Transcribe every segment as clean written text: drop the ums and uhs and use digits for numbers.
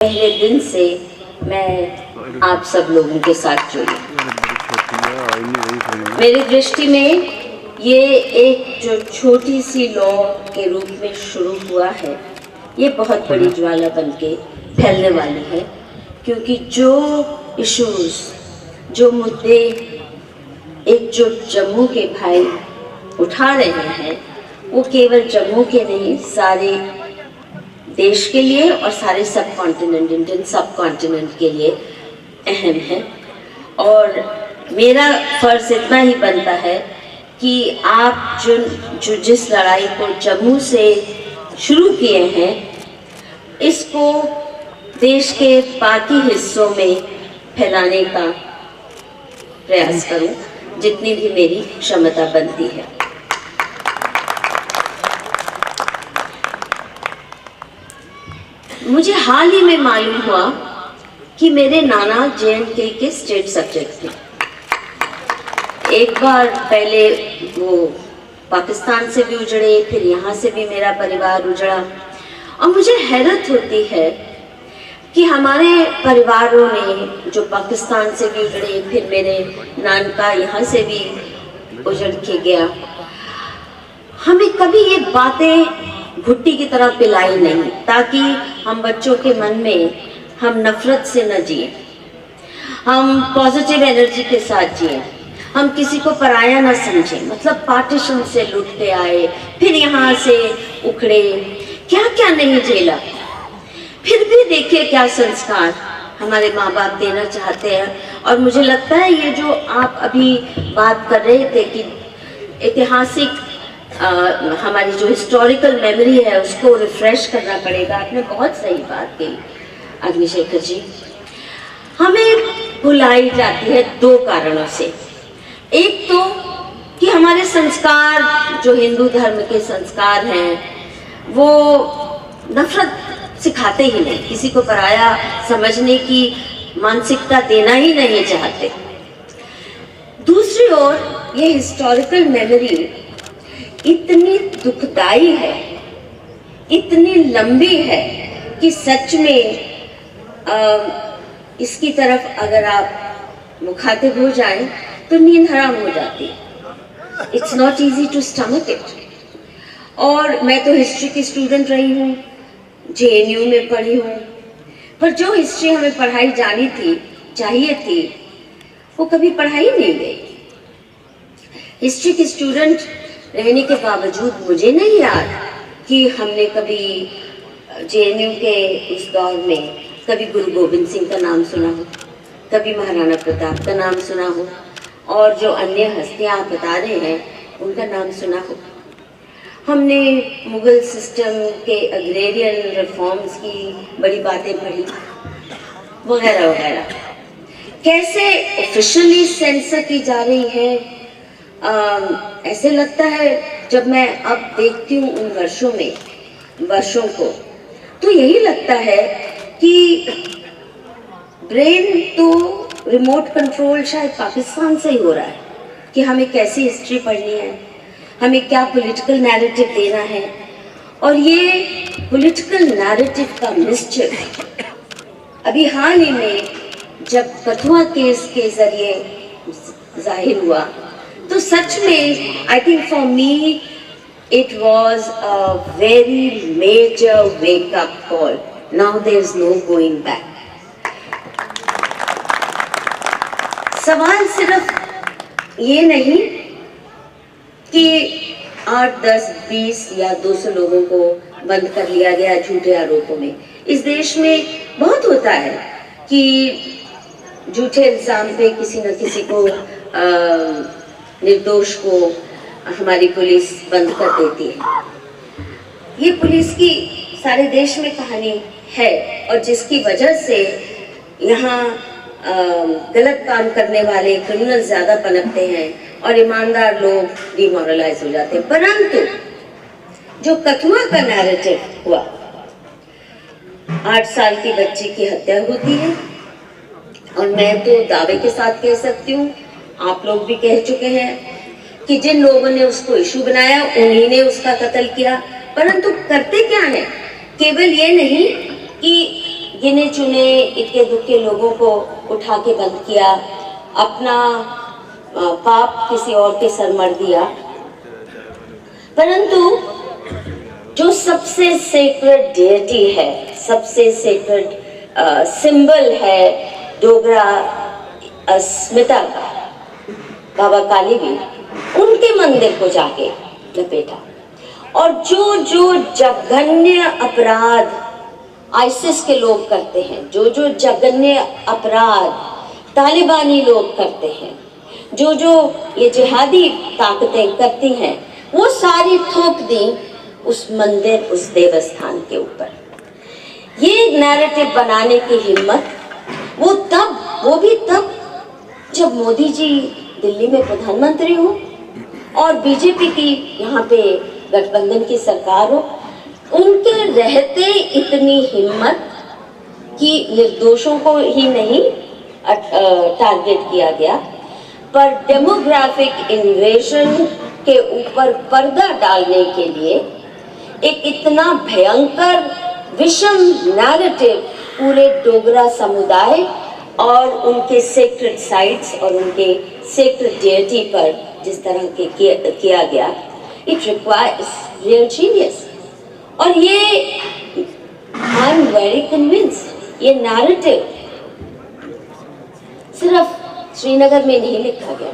पहले दिन से मैं आप सब लोगों के साथ जुड़ी। मेरी दृष्टि में ये एक जो छोटी सी लॉ के रूप में शुरू हुआ है, ये बहुत बड़ी ज्वाला बन के फैलने वाली है, क्योंकि जो इश्यूज, जो मुद्दे एक जो जम्मू के भाई उठा रहे हैं, वो केवल जम्मू के नहीं, सारे देश के लिए और सारे सब कॉन्टिनेंट, इंडियन सब कॉन्टिनेंट के लिए अहम है। और मेरा फर्ज इतना ही बनता है कि आप जो जिस लड़ाई को जम्मू से शुरू किए हैं, इसको देश के बाकी हिस्सों में फैलाने का प्रयास करूं, जितनी भी मेरी क्षमता बनती है। मुझे हाल ही में मालूम हुआ कि मेरे नाना JNK के स्टेट सब्जेक्ट थे। एक बार पहले वो पाकिस्तान से भी उजड़े, फिर यहाँ से भी मेरा परिवार उजड़ा, और मुझे हैरत होती है कि हमारे परिवारों ने जो पाकिस्तान से भी उजड़े, फिर मेरे नानका यहाँ से भी उजड़ के गया, हमें कभी ये बातें भुट्टी की तरह पिलाई नहीं, ताकि हम बच्चों के मन में हम नफरत से न जिए, हम पॉजिटिव एनर्जी के साथ जिए, हम किसी को पराया ना समझें। मतलब पार्टीशन से लुट के आए, फिर यहाँ से उखड़े, क्या क्या नहीं झेला, फिर भी देखिए क्या संस्कार हमारे माँ बाप देना चाहते हैं। और मुझे लगता है ये जो आप अभी बात कर रहे थे कि ऐतिहासिक हमारी जो हिस्टोरिकल मेमोरी है उसको रिफ्रेश करना पड़ेगा, आपने बहुत सही बात कही अग्निशेखर जी। हमें भुलाई जाती है दो कारणों से। एक तो कि हमारे संस्कार, जो हिंदू धर्म के संस्कार हैं, वो नफरत सिखाते ही नहीं, किसी को पराया समझने की मानसिकता देना ही नहीं चाहते। दूसरी ओर ये हिस्टोरिकल मेमोरी इतनी दुखदाई है, इतनी लंबी है कि सच में इसकी तरफ अगर आप मुखातिब हो जाएं तो नींद हराम हो जाती है। It's not easy to stomach it. और मैं तो हिस्ट्री की स्टूडेंट रही हूँ, JNU में पढ़ी हूँ, पर जो हिस्ट्री हमें पढ़ाई जानी थी, चाहिए थी, वो कभी पढ़ाई नहीं गई। हिस्ट्री की स्टूडेंट रहने के बावजूद मुझे नहीं याद कि हमने कभी JNU के उस दौर में कभी गुरु गोविंद सिंह का नाम सुना हो, कभी महाराणा प्रताप का नाम सुना हो, और जो अन्य हस्तियां आप बता रहे हैं उनका नाम सुना हो। हमने मुगल सिस्टम के अग्रेरियन रिफॉर्म्स की बड़ी बातें पढ़ी, वगैरह वगैरह। कैसे ऑफिशियली सेंसर की जा रही है, ऐसे लगता है जब मैं अब देखती हूँ उन वर्षों को, तो यही लगता है कि ब्रेन तो रिमोट कंट्रोल शायद पाकिस्तान से ही हो रहा है कि हमें कैसी हिस्ट्री पढ़नी है, हमें क्या पॉलिटिकल नैरेटिव देना है। और ये पॉलिटिकल नैरेटिव का मिस्चीफ अभी हाल ही में जब कठुआ केस के जरिए जाहिर हुआ, तो सच में I think for me it was a very major wake up call. Now there is no going back. सवाल सिर्फ ये नहीं कि 8, 10, 20 या 200 लोगों को बंद कर लिया गया झूठे आरोपों में। इस देश में बहुत होता है कि झूठे इल्जाम पे किसी न किसी को, निर्दोष को हमारी पुलिस बंद कर देती है। ये पुलिस की सारे देश में कहानी है, और जिसकी वजह से यहाँ गलत काम करने वाले क्रिमिनल ज्यादा पनपते हैं और ईमानदार लोग डिमोरलाइज हो जाते हैं। परंतु जो कठुआ का नैरेटिव हुआ, 8 साल की बच्ची की हत्या होती है, और मैं तो दावे के साथ कह सकती हूँ, आप लोग भी कह चुके हैं कि जिन लोगों ने उसको इशू बनाया उन्हीं ने उसका कत्ल किया। परंतु करते क्या है, केवल ये नहीं कि गिने चुने इक्के दुक्के लोगों को उठा के बंद किया, अपना पाप किसी और के सर मर दिया। परंतु जो सबसे सेक्रेड डिएटी है, सबसे सेक्रेड सिंबल है डोगरा अस्मिता का, बाबा कालीवीर, उनके मंदिर को जाके लपेटा। और जो जो जघन्य अपराध आईसिस के लोग करते हैं, जो जो जघन्य अपराध तालिबानी लोग करते हैं, जो जो ये जिहादी ताकतें करती हैं, वो सारी थोप दी उस मंदिर, उस देवस्थान के ऊपर। ये नैरेटिव बनाने की हिम्मत वो भी तब जब मोदी जी दिल्ली में प्रधानमंत्री हो और बीजेपी की यहाँ पे गठबंधन की सरकार हो, उनके रहते इतनी हिम्मत कि निर्दोषों को ही नहीं टारगेट किया गया, पर डेमोग्राफिक इन्वेजन के ऊपर पर्दा डालने के लिए एक इतना भयंकर विषम नैरेटिव पूरे डोगरा समुदाय और उनके सेक्रेड साइट्स और उनके सेक्रेड डिएटी पर जिस तरह के किया गया, इट रिक्वायर्स रियल जीनियस। और ये आई एम वेरी कन्विंस्ड, ये नैरेटिव सिर्फ श्रीनगर में नहीं लिखा गया,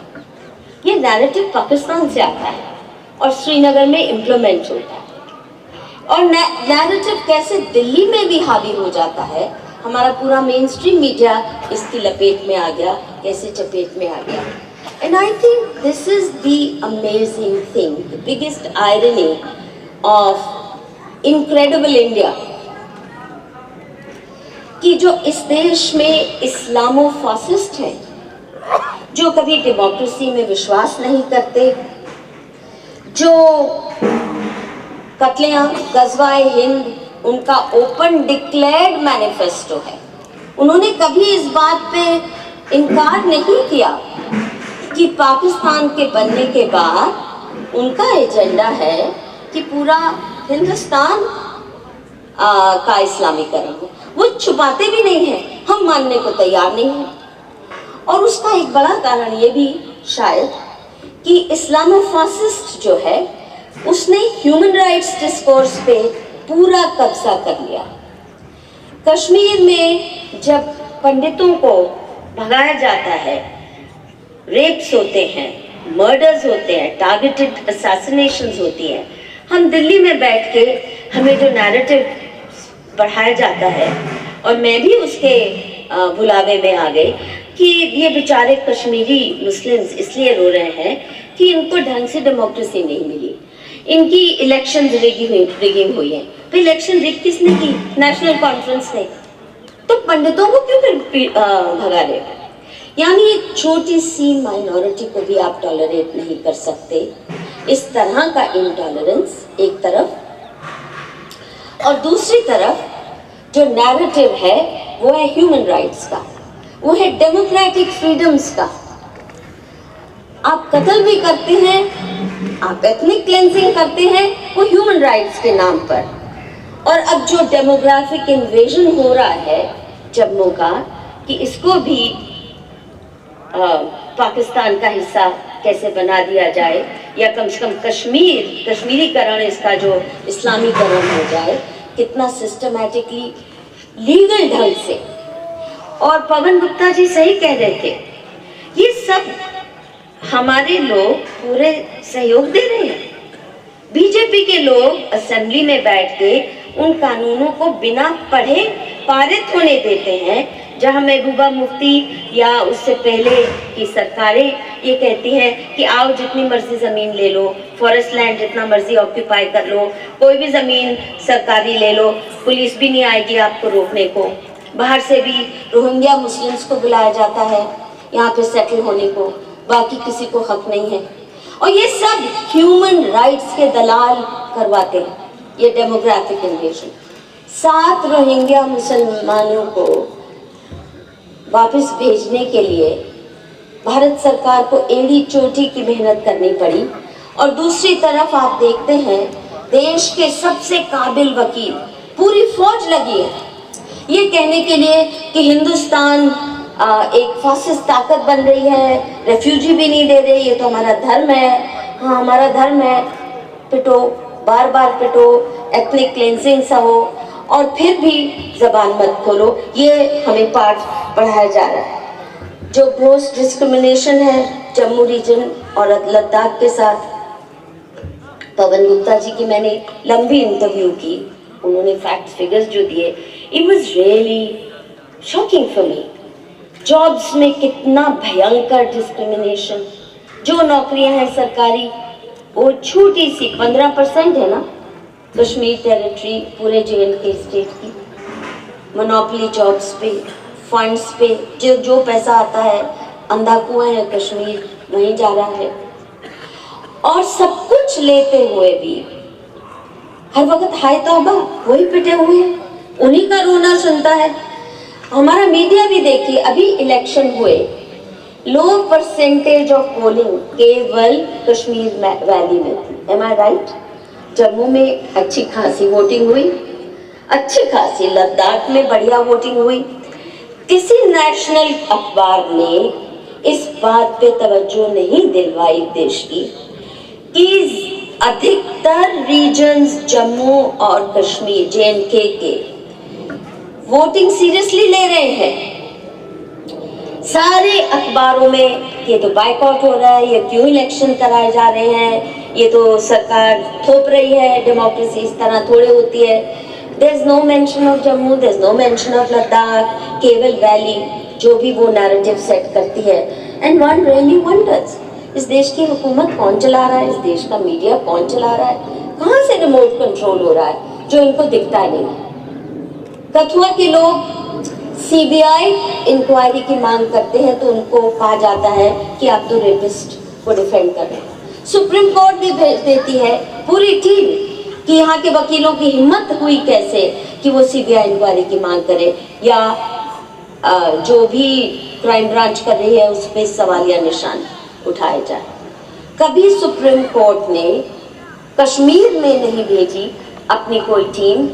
ये नैरेटिव पाकिस्तान से आता है और श्रीनगर में इम्प्लीमेंट होता है। और नैरेटिव कैसे दिल्ली में भी हावी हो जाता है, हमारा पूरा मेन स्ट्रीम मीडिया इसकी लपेट में आ गया, कैसे चपेट में आ गया। And I think this is the amazing thing, the biggest irony of incredible India, कि जो इस देश में इस्लामो फासिस्ट हैं, जो कभी डेमोक्रेसी में विश्वास नहीं करते, जो कत्लेआम गजवाए हिंद उनका ओपन डिक्लेयर्ड मैनिफेस्टो है, उन्होंने कभी इस बात पे इनकार नहीं किया कि पाकिस्तान के बनने के बाद उनका एजेंडा है कि पूरा हिंदुस्तान का इस्लामीकरण हो। वो छुपाते भी नहीं हैं, हम मानने को तैयार नहीं हैं। और उसका एक बड़ा कारण ये भी शायद कि इस्लामोफासिस्ट जो है उसने ह्यूमन राइट्स डिस्कोर्स पे पूरा कब्जा कर लिया। कश्मीर में जब पंडितों को भगाया जाता है, रेप्स होते हैं, मर्डर्स होते हैं, टारगेटेड असैसिनेशंस होती हैं, हम दिल्ली में बैठ के हमें जो नैरेटिव पढ़ाया जाता है, और मैं भी उसके भुलावे में आ गई कि ये बेचारे कश्मीरी मुस्लिम्स इसलिए रो रहे हैं कि इनको ढंग से डेमोक्रेसी नहीं मिली, इनकी इलेक्शन रिगिंग हुई है। तो इलेक्शन रिग किसने की? नेशनल कॉन्फ्रेंस ने। तो पंडितों को क्यों फिर भगा रहे हैं? यानी एक छोटी सी माइनॉरिटी को भी आप टॉलरेट नहीं कर सकते। इस तरह का इंटॉलरेंस एक तरफ, और दूसरी तरफ जो नैरेटिव है वो है ह्यूमन राइट्स का, वो है डेमोक्रेटिक फ्रीडम्स का। आप कत्ल भी करते हैं, आप एथनिक क्लेंजिंग करते हैं, वो ह्यूमन राइट्स के नाम पर। और अब जो डेमोग्राफिक इन्वेजन हो रहा है जम्मू का, कि इसको भी पाकिस्तान का हिस्सा कैसे बना दिया जाए, या कम से कम कश्मीरीकरण, इसका जो इस्लामीकरण हो जाए, कितना सिस्टमैटिकली लीगल ढंग से। और पवन गुप्ता जी सही कह रहे थे, ये सब हमारे लोग पूरे सहयोग दे रहे हैं। बीजेपी के लोग असेंबली में बैठ के उन कानूनों को बिना पढ़े पारित होने देते हैं, जहां महबूबा मुफ्ती या उससे पहले की सरकारें ये कहती हैं कि आओ जितनी मर्जी ज़मीन ले लो, फॉरेस्ट लैंड जितना मर्जी ऑक्यूपाई कर लो, कोई भी ज़मीन सरकारी ले लो, पुलिस भी नहीं आएगी आपको रोकने को। बाहर से भी रोहिंग्या मुस्लिम्स को बुलाया जाता है यहाँ पे सेटल होने को, बाकी किसी को हक नहीं है। और ये सब ह्यूमन राइट्स के दलाल करवाते हैं, ये डेमोग्राफिक इन्वेजन। 7 रोहिंग्या मुसलमानों को वापस भेजने के लिए भारत सरकार को एड़ी चोटी की मेहनत करनी पड़ी। और दूसरी तरफ आप देखते हैं देश के सबसे काबिल वकील, पूरी फौज लगी है, ये कहने के लिए कि हिंदुस्तान एक फासिस्ट ताकत बन रही है, रेफ्यूजी भी नहीं दे रहे, ये तो हमारा धर्म है। हाँ, हमारा धर्म है, पिटो, बार बार पिटो, एथनिक क्लेंजिंग सा हो, और फिर भी जबान मत खोलो। ये हमें पाठ पढ़ाया जा रहा है। जो ग्रोस डिस्क्रिमिनेशन है जम्मू रीजन और लद्दाख के साथ, पवन गुप्ता जी की मैंने लंबी इंटरव्यू की, उन्होंने फैक्ट्स फिगर्स जो दिए, it was really shocking for me. Jobs में कितना भयंकर डिस्क्रिमिनेशन। जो नौकरियां हैं सरकारी, वो छोटी सी 15% है ना, कश्मीर टेरिटरी पूरे JNK स्टेट की, मोनोपोली जॉब्स पे, फंड्स पे, जो पैसा आता है अंधा कुआं है कश्मीर, वहीं जा रहा है। और सब कुछ लेते हुए भी हर वक्त हाय तौबा, वही पिटे हुए हैं, उन्हीं का रोना सुनता है। हमारा मीडिया भी देखिए, अभी इलेक्शन हुए, लो परसेंटेज ऑफ पोलिंग केवल कश्मीर वैली में थी। एम आई राइट? जम्मू में अच्छी खासी वोटिंग हुई, अच्छी खासी, लद्दाख में बढ़िया वोटिंग हुई। किसी नेशनल अखबार ने इस बात पे तवज्जो नहीं दिलवाई देश की कि अधिकतर रीजन्स जम्मू और कश्मीर JNK के वोटिंग सीरियसली ले रहे हैं। सारे अखबारों में ये तो बाइकआउट हो रहा है, ये क्यों इलेक्शन कराए जा रहे हैं, ये तो सरकार थोप रही है, डेमोक्रेसी इस तरह थोड़े होती है। There is no mention of Jammu, there is no mention of Ladakh, केवल वैली, जो भी वो नैरेटिव सेट करती है। एंड वन रियली वंडर्स, इस देश की हुकूमत कौन चला रहा है, इस देश का मीडिया कौन चला रहा है, कहाँ से रिमोट कंट्रोल हो रहा है जो इनको दिखता नहीं। कठुआ के लोग CBI इंक्वायरी की मांग करते हैं तो उनको कहा जाता है कि आप तो रेपिस्ट को डिफेंड कर रहे हैं। सुप्रीम कोर्ट भी भेज देती है पूरी टीम कि यहाँ के वकीलों की हिम्मत हुई कैसे कि वो CBI इंक्वायरी की मांग करे, या जो भी क्राइम ब्रांच कर रही है उस पर सवालिया निशान उठाए जाए। कभी सुप्रीम कोर्ट ने कश्मीर में नहीं भेजी अपनी कोई टीम,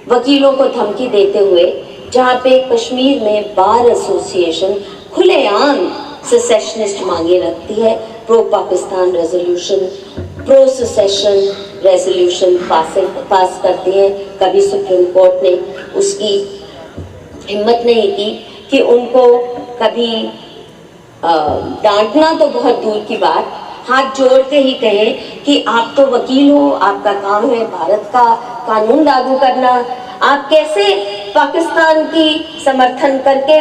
वकीलों को धमकी देते हुए, जहाँ पे कश्मीर में बार एसोसिएशन खुलेआम सेसेशनिस्ट मांगे रखती है, pro Pakistan resolution, pro cessation resolution pass करती है। कभी सुप्रीम कोर्ट ने उसकी हिम्मत नहीं की कि उनको कभी डांटना तो बहुत दूर की बात, हाथ जोड़ के ही कहे कि आप तो वकील हो, आपका काम है भारत का कानून लागू करना, आप कैसे पाकिस्तान की समर्थन करके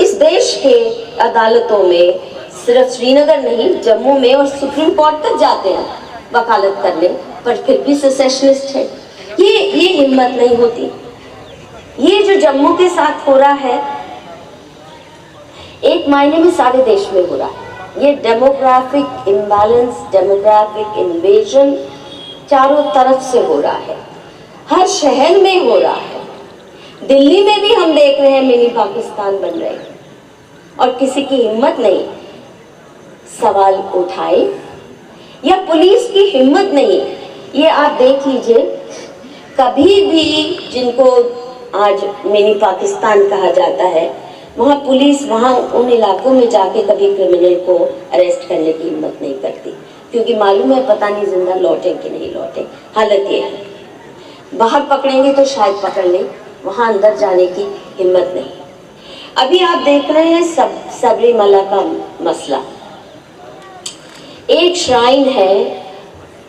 इस देश के अदालतों में, सिर्फ श्रीनगर नहीं जम्मू में और सुप्रीम कोर्ट तक जाते हैं वकालत करने, पर फिर भी सेसेशनिस्ट है। ये हिम्मत नहीं होती। ये जो जम्मू के साथ हो रहा है, एक मायने में सारे देश में हो रहा है। ये डेमोग्राफिक इम्बैलेंस, डेमोग्राफिक इन्वेजन चारों तरफ से हो रहा है, हर शहर में हो रहा है। दिल्ली में भी हम देख रहे हैं मिनी पाकिस्तान बन रहे हैं, और किसी की हिम्मत नहीं सवाल उठाए, या पुलिस की हिम्मत नहीं। ये आप देख लीजिए, कभी भी जिनको आज मिनी पाकिस्तान कहा जाता है, वहाँ पुलिस वहाँ उन इलाकों में जाके कभी क्रिमिनल को अरेस्ट करने की हिम्मत नहीं करती, क्योंकि मालूम है पता नहीं जिंदा लौटे कि नहीं लौटे। हालत ये है, बाहर पकड़ेंगे तो शायद पकड़ लें, वहाँ अंदर जाने की हिम्मत नहीं। अभी आप देख रहे हैं सबरीमला का मसला, एक श्राइन है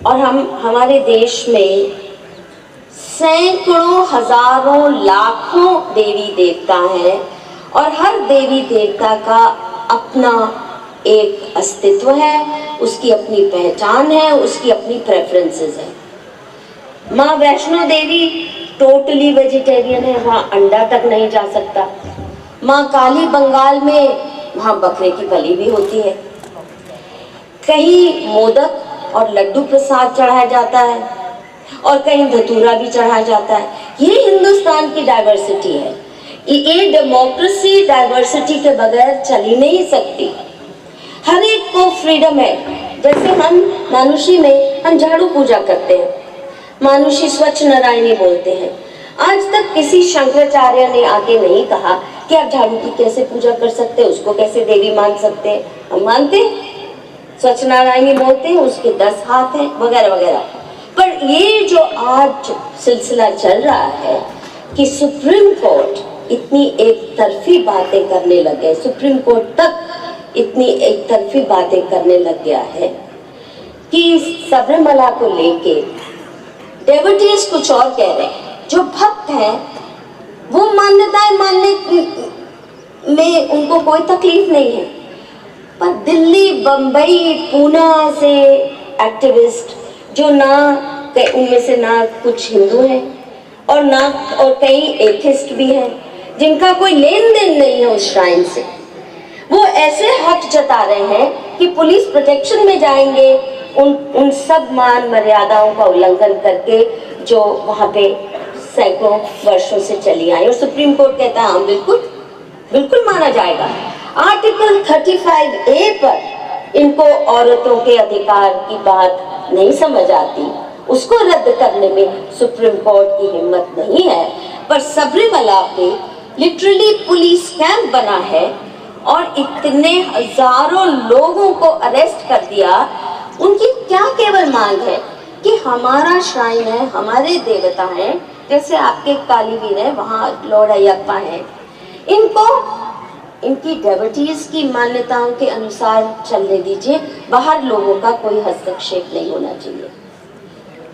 और हमारे देश में सैकड़ों, हजारों, लाखों देवी देवता हैं, और हर देवी देवता का अपना एक अस्तित्व है, उसकी अपनी पहचान है, उसकी अपनी प्रेफरेंसेस है। माँ वैष्णो देवी टोटली वेजिटेरियन है, वहाँ अंडा तक नहीं जा सकता। माँ काली बंगाल में, वहाँ बकरे की बलि भी होती है। कहीं मोदक और लड्डू प्रसाद चढ़ाया जाता है, और कहीं धतूरा भी चढ़ाया जाता है। ये हिंदुस्तान की डाइवर्सिटी है। ये डेमोक्रेसी डाइवर्सिटी के बगैर चल ही नहीं सकती। हर एक को फ्रीडम है। जैसे हम मानुषी में हम झाड़ू पूजा करते हैं, मानुषी स्वच्छ नारायणी बोलते हैं, आज तक किसी शंकराचार्य ने आके नहीं कहा कि आप झाड़ू की कैसे पूजा कर सकते हैं, उसको कैसे देवी मान सकते हैं। हम मानते सत्यनारायण बोलते हैं, उसके 10 हाथ हैं वगैरह वगैरह। पर ये जो आज सिलसिला चल रहा है कि सुप्रीम कोर्ट इतनी एक तरफी बातें करने लगे, सुप्रीम कोर्ट तक इतनी एक तरफी बातें करने लग गया है कि सबरीमला को लेके डेवोटीज कुछ और कह रहे हैं, जो भक्त हैं वो मान्यताएं मानने में उनको कोई तकलीफ नहीं है, पर दिल्ली, बंबई, पूना से एक्टिविस्ट जो ना उनमें से ना कुछ हिंदू हैं और कई एथिस्ट भी हैं जिनका कोई लेन देन नहीं है उस श्राइन से, वो ऐसे हक जता रहे हैं कि पुलिस प्रोटेक्शन में जाएंगे उन सब मान मर्यादाओं का उल्लंघन करके जो वहाँ पे सैकड़ों वर्षों से चली आई। और सुप्रीम कोर्ट कहता है हाँ बिल्कुल माना जाएगा। आर्टिकल 35A पर इनको औरतों के अधिकार की बात नहीं समझ आती, उसको रद्द करने में सुप्रीम कोर्ट की हिम्मत नहीं है। पर सबरीमला पे लिटरली पुलिस कैंप बना है और इतने हजारों लोगों को अरेस्ट कर दिया। उनकी क्या केवल मांग है कि हमारा श्राइन है, हमारे देवता हैं, जैसे आपके कालीवीर है, वहाँ लॉर्ड अयप्पा है, इनको इनकी डेवोटीज की मान्यताओं के अनुसार चलने दीजिए, बाहर लोगों का कोई हस्तक्षेप नहीं होना चाहिए।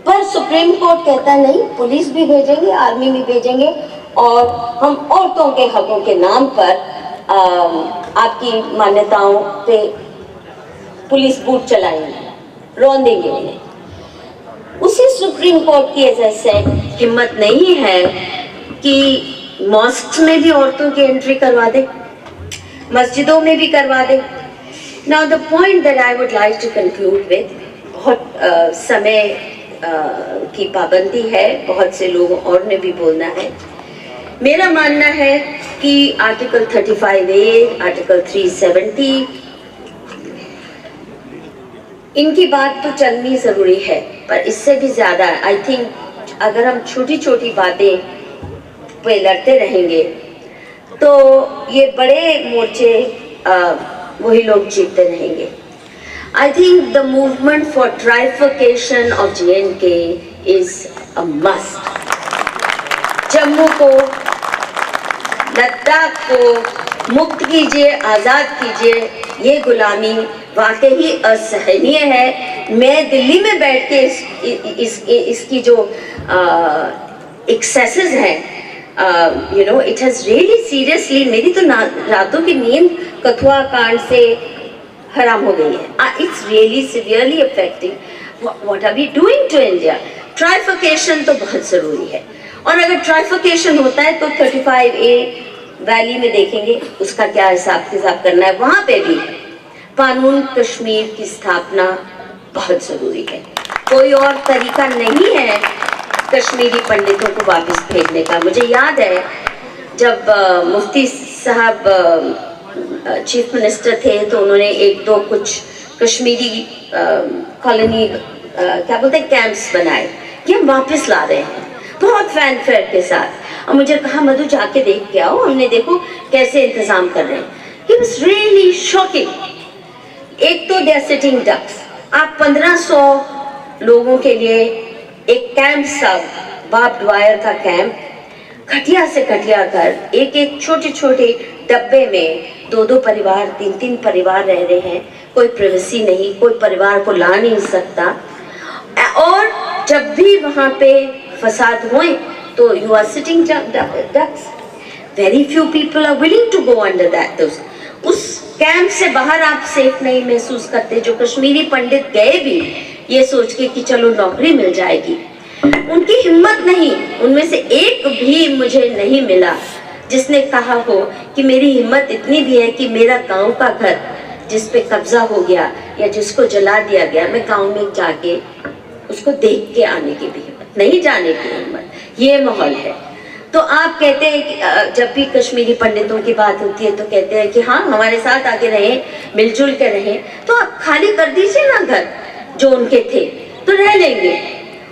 पर सुप्रीम कोर्ट कहता नहीं, पुलिस भी भेजेंगे, आर्मी भी भेजेंगे और हम औरतों के हकों के नाम पर आपकी मान्यताओं पे पुलिस बूट चलाएंगे, रौंदेंगे उन्हें। उसी सुप्रीम कोर्ट की ऐसे हिम्मत नहीं है कि मॉस्क में भी औरतों की एंट्री करवा दे, मस्जिदों में भी करवा दे। Now the point that I would like to conclude with, बहुत समय की पाबंदी है, बहुत से लोगों और ने भी बोलना है। मेरा मानना है कि आर्टिकल 35A, आर्टिकल 370, इनकी बात तो चलनी जरूरी है, पर इससे भी ज्यादा आई थिंक अगर हम छोटी छोटी बातें पे लड़ते रहेंगे तो ये बड़े मोर्चे वही लोग जीतते रहेंगे। I think the movement for trifurcation of J&K is a must. Jammu को, लद्दाख को मुक्त कीजिए, आज़ाद कीजिए, ये गुलामी वाकई असहनीय है। मैं दिल्ली में बैठ के इसकी जो एक्सेसेस हैं, you know, it has really seriously, मेरी तो रातों की नींद कथुआ कांड से हराम हो गई है। It's really severely affecting. What are we doing to India? Trifurcation तो बहुत जरूरी है, और अगर ट्राइफिकेशन होता है तो 35A वैली में देखेंगे उसका क्या हिसाब किताब करना है। वहां पे भी कानून कश्मीर की स्थापना बहुत जरूरी है। कोई और तरीका नहीं है कश्मीरी पंडितों को वापस भेजने का। मुझे याद है जब मुफ्ती साहब चीफ मिनिस्टर थे तो उन्होंने एक दो कुछ कश्मीरी कॉलोनी क्या बोलते हैं कैंप्स बनाए कि हम वापस ला रहे हैं बहुत फैनफेयर के साथ। और मुझे कहा मधु जाके देख के आओ, हमने देखो कैसे इंतजाम कर रहे हैं। It was really shocking. एक तो they are sitting ducks, आप 1500 लोगों के लिए एक कैंप सा बार्ब्ड वायर का कैंप खटिया से खटिया कर एक एक छोटे छोटे डब्बे में दो दो परिवार तीन तीन परिवार रह रहे हैं। कोई प्राइवेसी नहीं, कोई परिवार को ला नहीं सकता। और जब भी वहां पे फसाद हुए तो you are sitting ducks, very few people are willing to go under that. उस कैंप से बाहर आप सेफ नहीं महसूस करते। जो कश्मीरी पंडित गए भी ये सोच के कि चलो नौकरी मिल जाएगी, उनकी हिम्मत नहीं। उनमें से एक भी मुझे नहीं मिला जिसने कहा हो कि मेरी हिम्मत इतनी भी है कि मेरा गांव का घर जिस पे कब्जा हो गया या जिसको जला दिया गया, मैं गांव में जाके उसको देख के आने की भी हिम्मत नहीं, जाने की हिम्मत। ये माहौल है। तो आप कहते हैं कि जब भी कश्मीरी पंडितों की बात होती है तो कहते हैं कि हाँ हमारे साथ आके रहें, मिलजुल के रहें। तो आप खाली कर दीजिए ना घर जो उनके थे, तो रह लेंगे।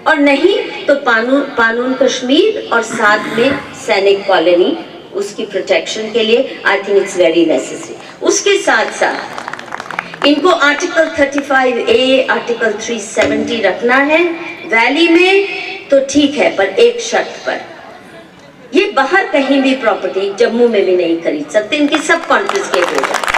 और नहीं तो पानून कश्मीर और साथ में सैनिक कॉलोनी उसकी प्रोटेक्शन के लिए I think it's very necessary. उसके साथ साथ इनको आर्टिकल 35A, आर्टिकल 370 रखना है वैली में तो ठीक है, पर एक शर्त पर, ये बाहर कहीं भी प्रॉपर्टी जम्मू में भी नहीं खरीद सकते, इनकी सब कॉन्फिस्केट हो जाए।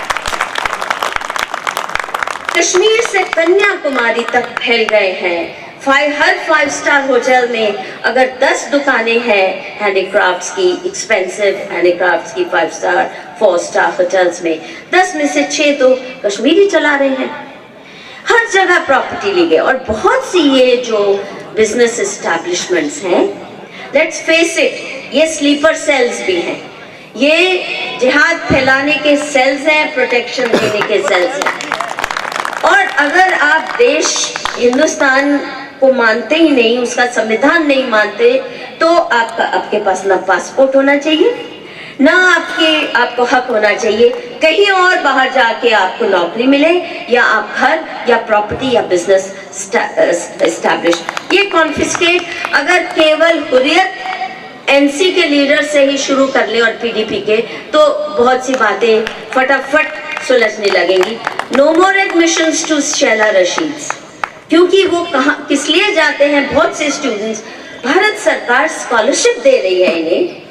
कश्मीर से कन्याकुमारी तक फैल गए हैं। हर 5 स्टार होटल में अगर 10 दुकानें हैं हैंडीक्राफ्ट्स की, एक्सपेंसिव हैंडीक्राफ्ट्स की 5 स्टार 4 स्टार होटल्स में, 10 में से 6 तो कश्मीरी चला रहे हैं। हर जगह प्रॉपर्टी ली गई। और बहुत सी ये जो बिजनेस एस्टैब्लिशमेंट्स हैं, लेट्स फेस इट, ये स्लीपर सेल्स भी हैं, ये जिहाद फैलाने के सेल्स हैं, प्रोटेक्शन देने के सेल्स हैं। और अगर आप देश हिंदुस्तान को मानते ही नहीं, उसका संविधान नहीं मानते, तो आपके पास ना पासपोर्ट होना चाहिए, ना आपको हक होना चाहिए कहीं और बाहर जाके आपको नौकरी मिले, या आप घर या प्रॉपर्टी या बिजनेस एस्टैब्लिश। ये कॉन्फिस्केट अगर केवल हुर्रियत एनसी के लीडर से ही शुरू कर ले और पीडीपी के, तो बहुत सी बातें फटाफट सुलझने लगेंगी। No more admissions to Shehla Rashid, क्योंकि वो कहाँ किस लिए जाते हैं, बहुत से स्टूडेंट्स, भारत सरकार स्कॉलरशिप दे रही है इन्हें,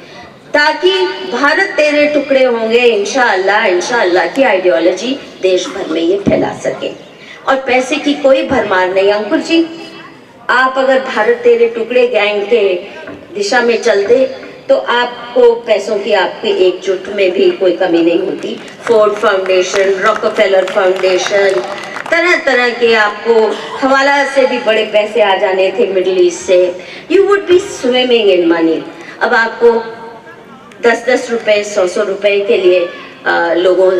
ताकि भारत तेरे टुकड़े होंगे इंशाअल्लाह की आइडियोलॉजी देश भर में ये फैला सके। और पैसे की कोई भरमार नहीं। अंकुर जी, आप अगर भारत तेरे टुकड़े गैंग के दिशा में चलते तो आपको पैसों की आपके एकजुट में भी कोई कमी नहीं होती। फोर्ड फाउंडेशन, रॉकफेलर फाउंडेशन, तरह तरह के आपको हवाला से भी बड़े पैसे आ जाने थे मिडिल ईस्ट से। You would be swimming in money. अब आपको 10-10 रुपए 100-100 रुपए के लिए लोगों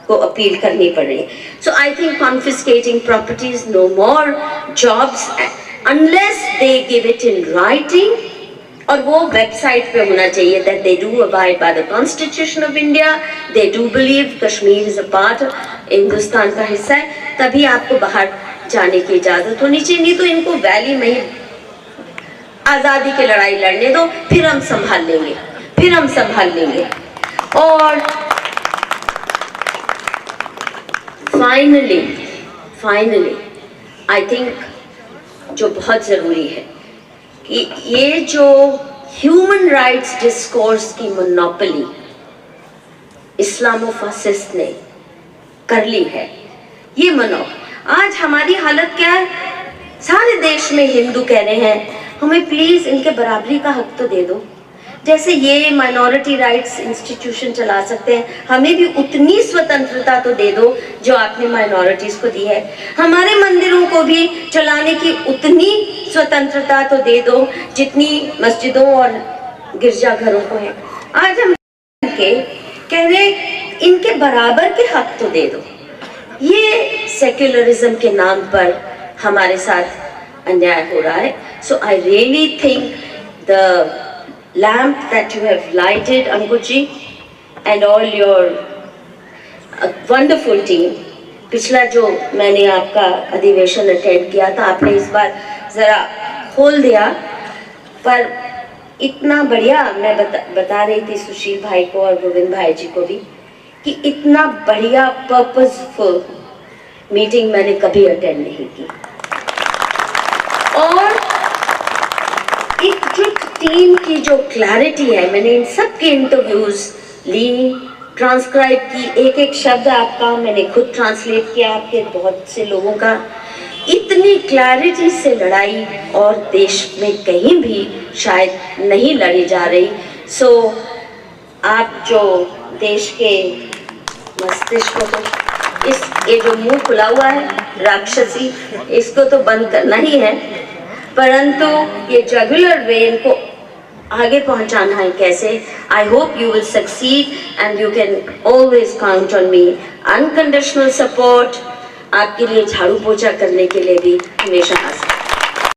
को अपील करनी पड़ रही है। So I think confiscating properties, no more jobs unless they give it in writing, और वो वेबसाइट पे होना चाहिए that they do abide by the Constitution of India, they do believe Kashmir is a part, Hindustan का हिस्सा है, तभी आपको बाहर जाने की इजाजत होनी चाहिए। नहीं तो इनको वैली में ही आजादी की लड़ाई लड़ने दो, फिर हम संभाल लेंगे। और फाइनली आई थिंक जो बहुत जरूरी है कि ये जो ह्यूमन राइट्स डिस्कोर्स की मोनोपोली इस्लामोफासिस्ट ने कर ली है, ये आज हमारी हालत क्या है? सारे देश में हिंदू कह रहे हैं हमें प्लीज इनके बराबरी का हक तो दे दो। जैसे ये माइनॉरिटी राइट्स इंस्टीट्यूशन चला सकते हैं, हमें भी उतनी स्वतंत्रता तो दे दो जो आपने माइनॉरिटीज को दी है। हमारे मंदिरों को भी चलाने की उतनी स्वतंत्रता तो दे दो जितनी मस्जिदों और गिरजाघरों को है। आज हम कह रहे इनके बराबर के हक तो दे दो। ये सेक्युलरिज्म के नाम पर हमारे साथ अन्याय हो रहा है। So I really think the lamp that you have lighted, Ankur ji, and all your wonderful team, पिछला जो मैंने आपका अधिवेशन अटेंड किया था, आपने इस बार ज़रा खोल दिया, पर इतना बढ़िया, मैं बता रही थी सुशील भाई को और गोविंद भाई जी को भी कि इतना बढ़िया पर्पसफुल मीटिंग मैंने कभी अटेंड नहीं की। और एकजुट टीम की जो क्लैरिटी है, मैंने इन सब के इंटरव्यूज ली, ट्रांसक्राइब की, एक एक शब्द आपका मैंने खुद ट्रांसलेट किया, आपके बहुत से लोगों का। इतनी क्लैरिटी से लड़ाई और देश में कहीं भी शायद नहीं लड़ी जा रही। सो आप जो देश के मस्तिष्क को ये जो मुंह खुला हुआ है राक्षसी, इसको तो बंद करना ही है, परंतु ये जुगुलर वेन को आगे पहुंचाना है कैसे। I hope you will succeed and you can always count on me. Unconditional support, आपके लिए झाड़ू पोछा करने के लिए भी हमेशा